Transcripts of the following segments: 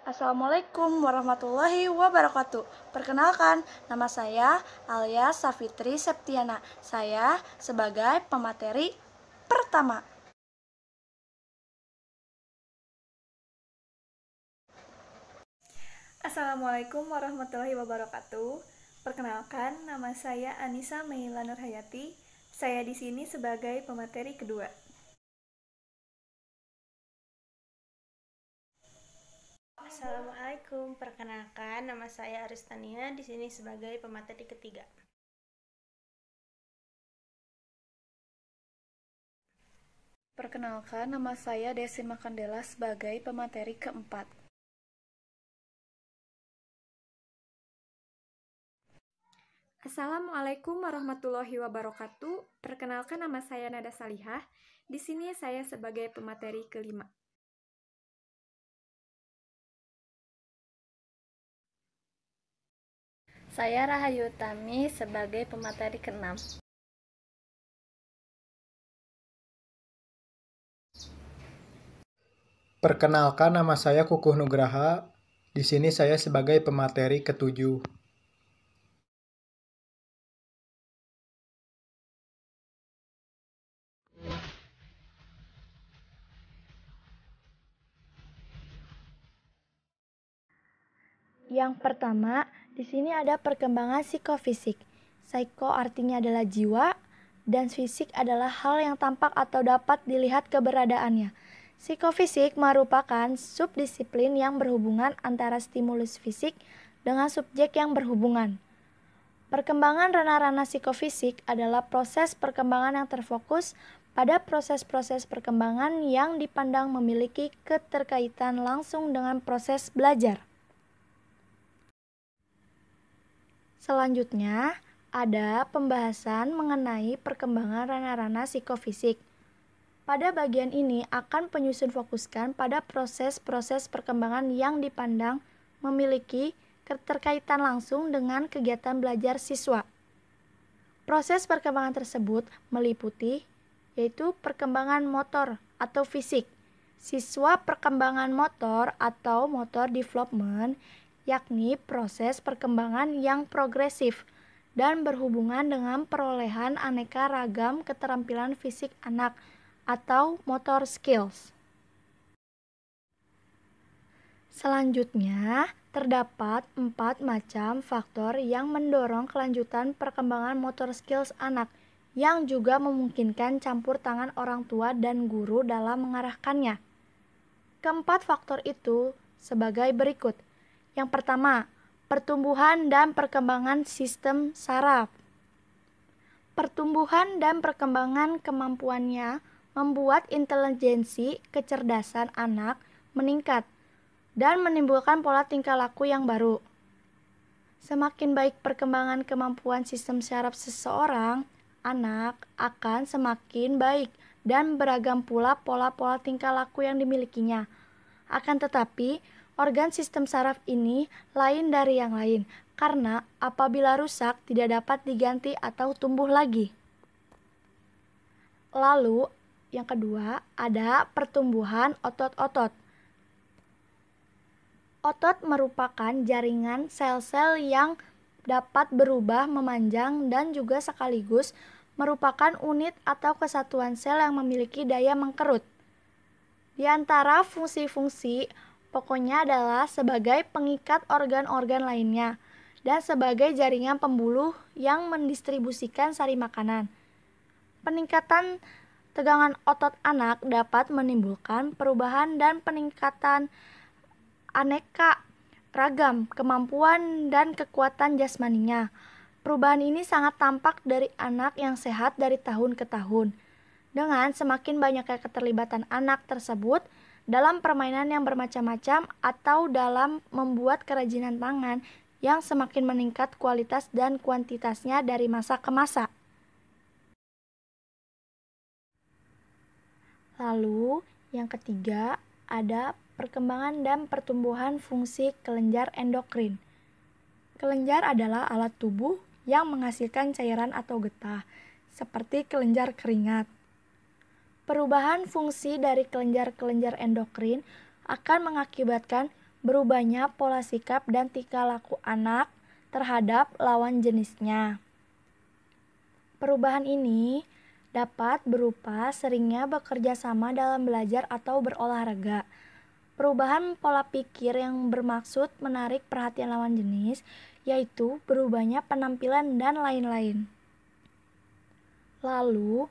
Assalamualaikum warahmatullahi wabarakatuh. Perkenalkan, nama saya Alia Safitri Septiana. Saya sebagai pemateri pertama. Assalamualaikum warahmatullahi wabarakatuh. Perkenalkan, nama saya Anissa Meila Nurhayati. Saya di sini sebagai pemateri kedua. Assalamualaikum, perkenalkan nama saya Aristania di sini sebagai pemateri ketiga. Perkenalkan, nama saya Desi Makandela sebagai pemateri keempat. Assalamualaikum warahmatullahi wabarakatuh. Perkenalkan, nama saya Nada Salihah. Di sini saya sebagai pemateri kelima. Saya Rahayu Tami sebagai pemateri keenam. Perkenalkan, nama saya Kukuh Nugraha. Di sini saya sebagai pemateri ketujuh. Yang pertama, di sini ada perkembangan psikofisik. Psycho artinya adalah jiwa, dan fisik adalah hal yang tampak atau dapat dilihat keberadaannya. Psikofisik merupakan subdisiplin yang berhubungan antara stimulus fisik dengan subjek yang berhubungan. Perkembangan ranah-ranah psikofisik adalah proses perkembangan yang terfokus pada proses-proses perkembangan yang dipandang memiliki keterkaitan langsung dengan proses belajar. Selanjutnya, ada pembahasan mengenai perkembangan ranah-ranah psikofisik. Pada bagian ini akan penyusun fokuskan pada proses-proses perkembangan yang dipandang memiliki keterkaitan langsung dengan kegiatan belajar siswa. Proses perkembangan tersebut meliputi yaitu perkembangan motor atau fisik. Siswa perkembangan motor atau motor development yakni proses perkembangan yang progresif dan berhubungan dengan perolehan aneka ragam keterampilan fisik anak atau motor skills. Selanjutnya, terdapat 4 macam faktor yang mendorong kelanjutan perkembangan motor skills anak yang juga memungkinkan campur tangan orang tua dan guru dalam mengarahkannya. Keempat faktor itu sebagai berikut. Yang pertama, pertumbuhan dan perkembangan sistem saraf. Pertumbuhan dan perkembangan kemampuannya membuat intelijensi kecerdasan anak meningkat dan menimbulkan pola tingkah laku yang baru. Semakin baik perkembangan kemampuan sistem saraf seseorang, anak akan semakin baik dan beragam pula pola-pola tingkah laku yang dimilikinya. Akan tetapi, organ sistem saraf ini lain dari yang lain, karena apabila rusak tidak dapat diganti atau tumbuh lagi. Lalu, yang kedua, ada pertumbuhan otot-otot. Otot merupakan jaringan sel-sel yang dapat berubah memanjang dan juga sekaligus merupakan unit atau kesatuan sel yang memiliki daya mengkerut. Di antara fungsi-fungsi pokoknya adalah sebagai pengikat organ-organ lainnya dan sebagai jaringan pembuluh yang mendistribusikan sari makanan. Peningkatan tegangan otot anak dapat menimbulkan perubahan dan peningkatan aneka ragam kemampuan dan kekuatan jasmaninya. Perubahan ini sangat tampak dari anak yang sehat dari tahun ke tahun. Dengan semakin banyaknya keterlibatan anak tersebut dalam permainan yang bermacam-macam atau dalam membuat kerajinan tangan yang semakin meningkat kualitas dan kuantitasnya dari masa ke masa. Lalu, yang ketiga, ada perkembangan dan pertumbuhan fungsi kelenjar endokrin. Kelenjar adalah alat tubuh yang menghasilkan cairan atau getah, seperti kelenjar keringat. Perubahan fungsi dari kelenjar-kelenjar endokrin akan mengakibatkan berubahnya pola sikap dan tingkah laku anak terhadap lawan jenisnya. Perubahan ini dapat berupa seringnya bekerja sama dalam belajar atau berolahraga. Perubahan pola pikir yang bermaksud menarik perhatian lawan jenis, yaitu berubahnya penampilan dan lain-lain. Lalu,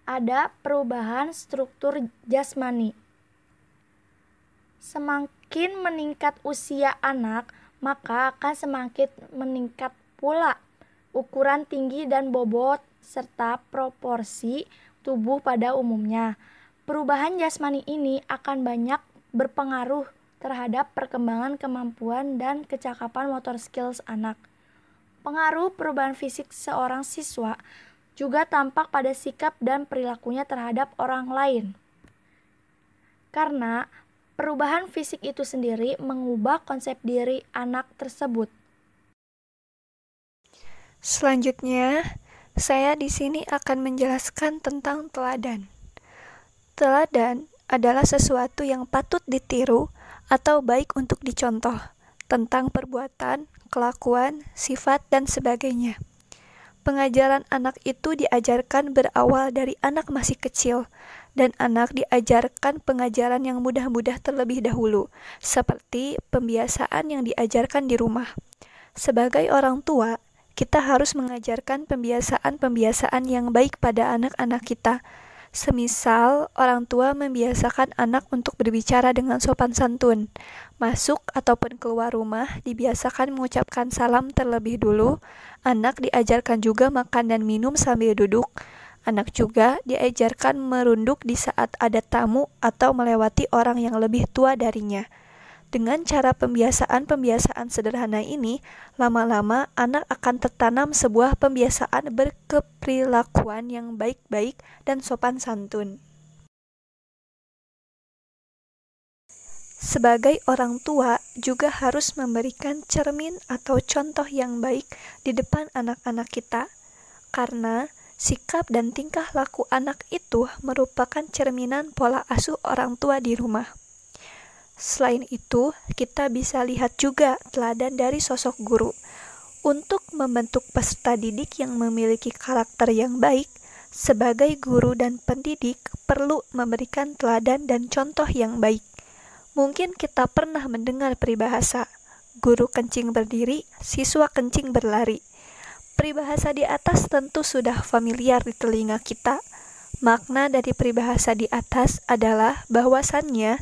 ada perubahan struktur jasmani. Semakin meningkat usia anak, maka akan semakin meningkat pula ukuran tinggi dan bobot serta proporsi tubuh pada umumnya. Perubahan jasmani ini akan banyak berpengaruh terhadap perkembangan kemampuan dan kecakapan motor skills anak. Pengaruh perubahan fisik seorang siswa juga tampak pada sikap dan perilakunya terhadap orang lain. Karena perubahan fisik itu sendiri mengubah konsep diri anak tersebut. Selanjutnya, saya di sini akan menjelaskan tentang teladan. Teladan adalah sesuatu yang patut ditiru atau baik untuk dicontoh tentang perbuatan, kelakuan, sifat, dan sebagainya. Pengajaran anak itu diajarkan berawal dari anak masih kecil, dan anak diajarkan pengajaran yang mudah-mudah terlebih dahulu, seperti pembiasaan yang diajarkan di rumah. Sebagai orang tua, kita harus mengajarkan pembiasaan-pembiasaan yang baik pada anak-anak kita. Semisal, orang tua membiasakan anak untuk berbicara dengan sopan santun. Masuk ataupun keluar rumah dibiasakan mengucapkan salam terlebih dulu. Anak diajarkan juga makan dan minum sambil duduk. Anak juga diajarkan merunduk di saat ada tamu atau melewati orang yang lebih tua darinya. Dengan cara pembiasaan-pembiasaan sederhana ini, lama-lama anak akan tertanam sebuah pembiasaan berkeperilakuan yang baik-baik dan sopan santun. Sebagai orang tua juga harus memberikan cermin atau contoh yang baik di depan anak-anak kita, karena sikap dan tingkah laku anak itu merupakan cerminan pola asuh orang tua di rumah. Selain itu, kita bisa lihat juga teladan dari sosok guru. Untuk membentuk peserta didik yang memiliki karakter yang baik, sebagai guru dan pendidik perlu memberikan teladan dan contoh yang baik. Mungkin kita pernah mendengar peribahasa, guru kencing berdiri, siswa kencing berlari. Peribahasa di atas tentu sudah familiar di telinga kita. Makna dari peribahasa di atas adalah bahwasannya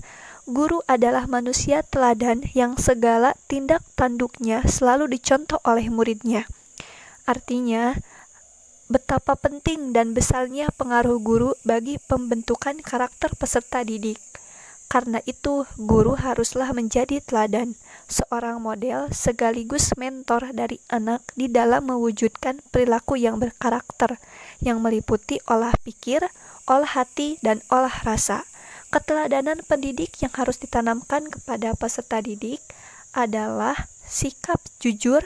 guru adalah manusia teladan yang segala tindak tanduknya selalu dicontoh oleh muridnya. Artinya, betapa penting dan besarnya pengaruh guru bagi pembentukan karakter peserta didik. Karena itu, guru haruslah menjadi teladan, seorang model sekaligus mentor dari anak di dalam mewujudkan perilaku yang berkarakter, yang meliputi olah pikir, olah hati, dan olah rasa. Keteladanan pendidik yang harus ditanamkan kepada peserta didik adalah sikap jujur,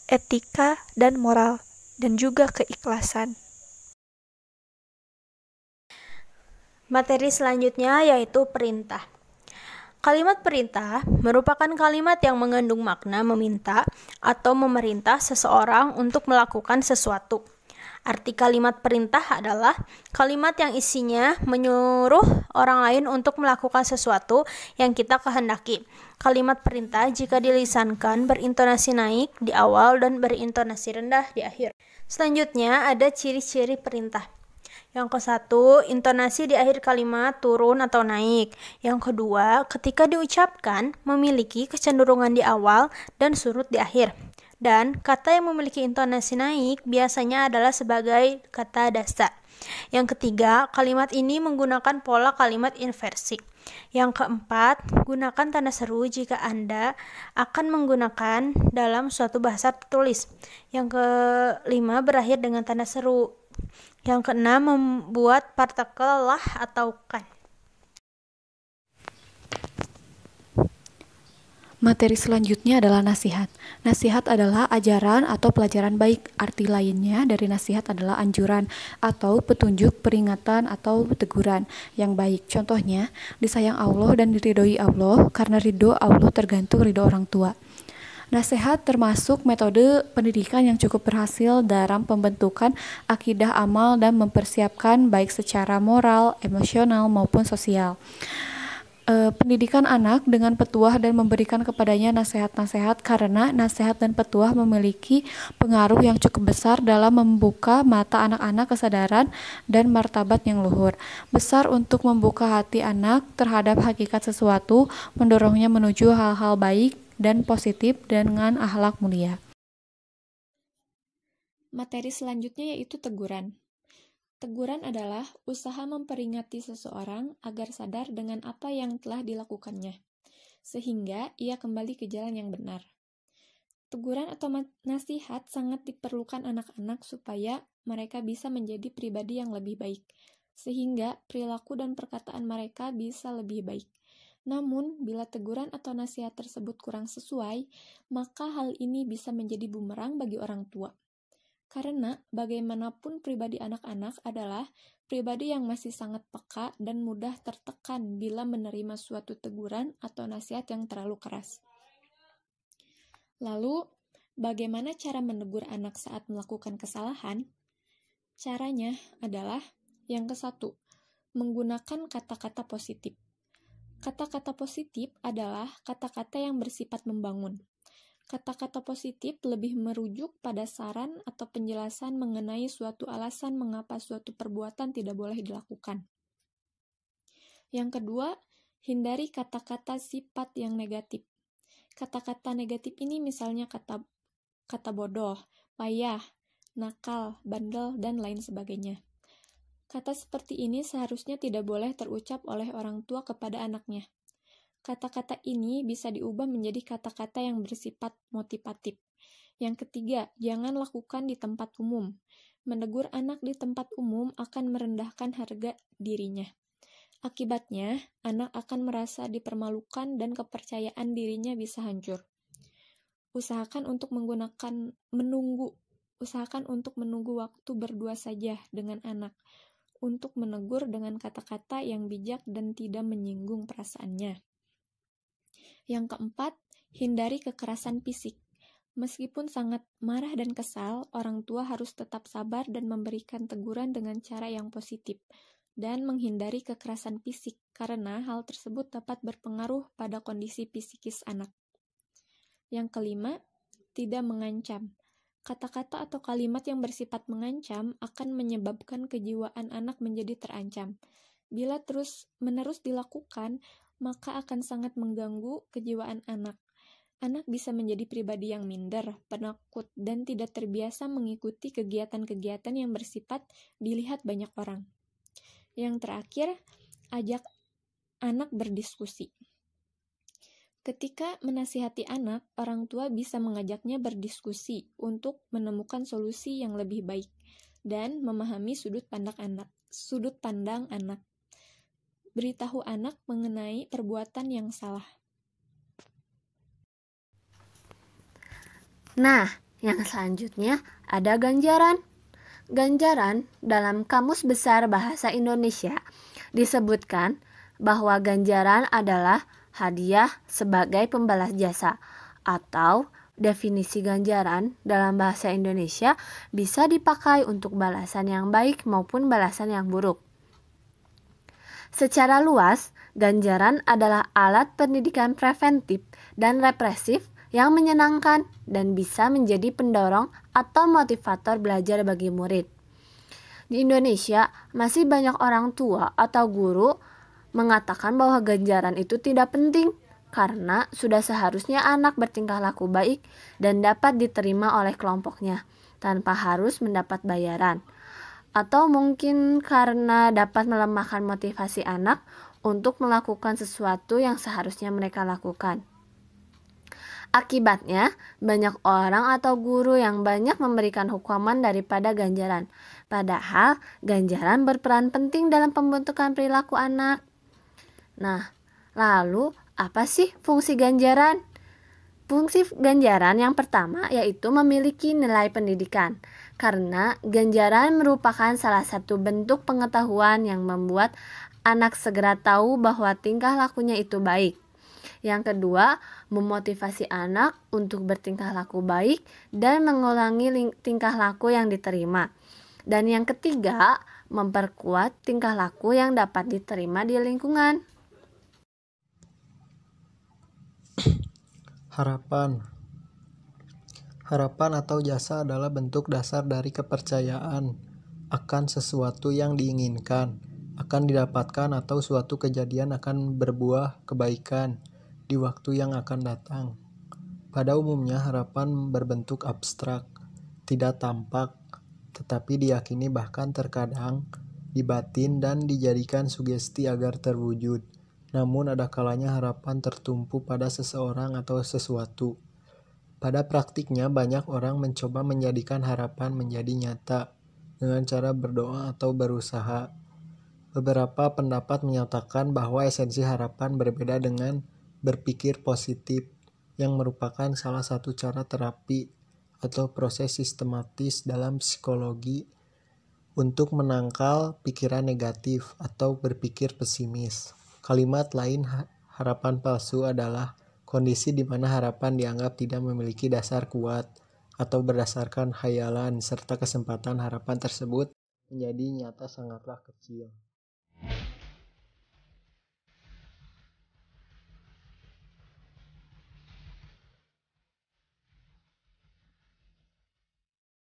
etika, dan moral, dan juga keikhlasan. Materi selanjutnya yaitu perintah. Kalimat perintah merupakan kalimat yang mengandung makna meminta atau memerintah seseorang untuk melakukan sesuatu. Arti kalimat perintah adalah kalimat yang isinya menyuruh orang lain untuk melakukan sesuatu yang kita kehendaki. Kalimat perintah jika dilisankan berintonasi naik di awal dan berintonasi rendah di akhir. Selanjutnya ada ciri-ciri perintah. Yang ke-1, intonasi di akhir kalimat turun atau naik. Yang kedua, ketika diucapkan memiliki kecenderungan di awal dan surut di akhir. Dan kata yang memiliki intonasi naik biasanya adalah sebagai kata dasar. Yang ketiga, kalimat ini menggunakan pola kalimat inversi. Yang keempat, gunakan tanda seru jika Anda akan menggunakan dalam suatu bahasa tertulis. Yang kelima, berakhir dengan tanda seru. Yang keenam, membuat partikel lah atau kan. Materi selanjutnya adalah nasihat. Nasihat adalah ajaran atau pelajaran baik. Arti lainnya dari nasihat adalah anjuran atau petunjuk, peringatan, atau teguran yang baik. Contohnya, disayang Allah dan diridhoi Allah karena ridho Allah tergantung ridho orang tua. Nasihat termasuk metode pendidikan yang cukup berhasil dalam pembentukan akidah amal dan mempersiapkan baik secara moral, emosional, maupun sosial. Pendidikan anak dengan petuah dan memberikan kepadanya nasihat-nasihat karena nasihat dan petuah memiliki pengaruh yang cukup besar dalam membuka mata anak-anak kesadaran dan martabat yang luhur. Besar untuk membuka hati anak terhadap hakikat sesuatu, mendorongnya menuju hal-hal baik dan positif dengan akhlak mulia. Materi selanjutnya yaitu teguran. Teguran adalah usaha memperingati seseorang agar sadar dengan apa yang telah dilakukannya, sehingga ia kembali ke jalan yang benar. Teguran atau nasihat sangat diperlukan anak-anak supaya mereka bisa menjadi pribadi yang lebih baik, sehingga perilaku dan perkataan mereka bisa lebih baik. Namun, bila teguran atau nasihat tersebut kurang sesuai, maka hal ini bisa menjadi bumerang bagi orang tua. Karena bagaimanapun pribadi anak-anak adalah pribadi yang masih sangat peka dan mudah tertekan bila menerima suatu teguran atau nasihat yang terlalu keras. Lalu, bagaimana cara menegur anak saat melakukan kesalahan? Caranya adalah yang ke-1, menggunakan kata-kata positif. Kata-kata positif adalah kata-kata yang bersifat membangun. Kata-kata positif lebih merujuk pada saran atau penjelasan mengenai suatu alasan mengapa suatu perbuatan tidak boleh dilakukan. Yang kedua, hindari kata-kata sifat yang negatif. Kata-kata negatif ini misalnya kata bodoh, payah, nakal, bandel, dan lain sebagainya. Kata seperti ini seharusnya tidak boleh terucap oleh orang tua kepada anaknya. Kata-kata ini bisa diubah menjadi kata-kata yang bersifat motivatif. Yang ketiga, jangan lakukan di tempat umum. Menegur anak di tempat umum akan merendahkan harga dirinya. Akibatnya, anak akan merasa dipermalukan dan kepercayaan dirinya bisa hancur. Usahakan untuk menunggu waktu berdua saja dengan anak untuk menegur dengan kata-kata yang bijak dan tidak menyinggung perasaannya. Yang keempat, hindari kekerasan fisik. Meskipun sangat marah dan kesal, orang tua harus tetap sabar dan memberikan teguran dengan cara yang positif, dan menghindari kekerasan fisik, karena hal tersebut dapat berpengaruh pada kondisi psikis anak. Yang kelima, tidak mengancam. Kata-kata atau kalimat yang bersifat mengancam akan menyebabkan kejiwaan anak menjadi terancam. Bila terus-menerus dilakukan, maka akan sangat mengganggu kejiwaan anak. Anak bisa menjadi pribadi yang minder, penakut, dan tidak terbiasa mengikuti kegiatan-kegiatan yang bersifat dilihat banyak orang. Yang terakhir, ajak anak berdiskusi. Ketika menasihati anak, orang tua bisa mengajaknya berdiskusi untuk menemukan solusi yang lebih baik dan memahami sudut pandang anak. Beritahu anak mengenai perbuatan yang salah. Nah, yang selanjutnya ada ganjaran. Ganjaran dalam Kamus Besar Bahasa Indonesia disebutkan bahwa ganjaran adalah hadiah sebagai pembalas jasa, atau definisi ganjaran dalam bahasa Indonesia bisa dipakai untuk balasan yang baik maupun balasan yang buruk. Secara luas, ganjaran adalah alat pendidikan preventif dan represif yang menyenangkan dan bisa menjadi pendorong atau motivator belajar bagi murid. Di Indonesia, masih banyak orang tua atau guru mengatakan bahwa ganjaran itu tidak penting karena sudah seharusnya anak bertingkah laku baik dan dapat diterima oleh kelompoknya tanpa harus mendapat bayaran. Atau mungkin karena dapat melemahkan motivasi anak untuk melakukan sesuatu yang seharusnya mereka lakukan. Akibatnya, banyak orang atau guru yang banyak memberikan hukuman daripada ganjaran. Padahal, ganjaran berperan penting dalam pembentukan perilaku anak. Nah, lalu apa sih fungsi ganjaran? Fungsi ganjaran yang pertama yaitu memiliki nilai pendidikan, karena ganjaran merupakan salah satu bentuk pengetahuan yang membuat anak segera tahu bahwa tingkah lakunya itu baik. Yang kedua, memotivasi anak untuk bertingkah laku baik dan mengulangi tingkah laku yang diterima. Dan yang ketiga, memperkuat tingkah laku yang dapat diterima di lingkungan. Harapan atau jasa adalah bentuk dasar dari kepercayaan akan sesuatu yang diinginkan, akan didapatkan atau suatu kejadian akan berbuah kebaikan di waktu yang akan datang. Pada umumnya harapan berbentuk abstrak, tidak tampak, tetapi diyakini bahkan terkadang dibatin dan dijadikan sugesti agar terwujud. Namun ada kalanya harapan tertumpu pada seseorang atau sesuatu. Pada praktiknya banyak orang mencoba menjadikan harapan menjadi nyata dengan cara berdoa atau berusaha. Beberapa pendapat menyatakan bahwa esensi harapan berbeda dengan berpikir positif, yang merupakan salah satu cara terapi atau proses sistematis dalam psikologi untuk menangkal pikiran negatif atau berpikir pesimis. Kalimat lain harapan palsu adalah kondisi di mana harapan dianggap tidak memiliki dasar kuat atau berdasarkan khayalan serta kesempatan harapan tersebut menjadi nyata sangatlah kecil.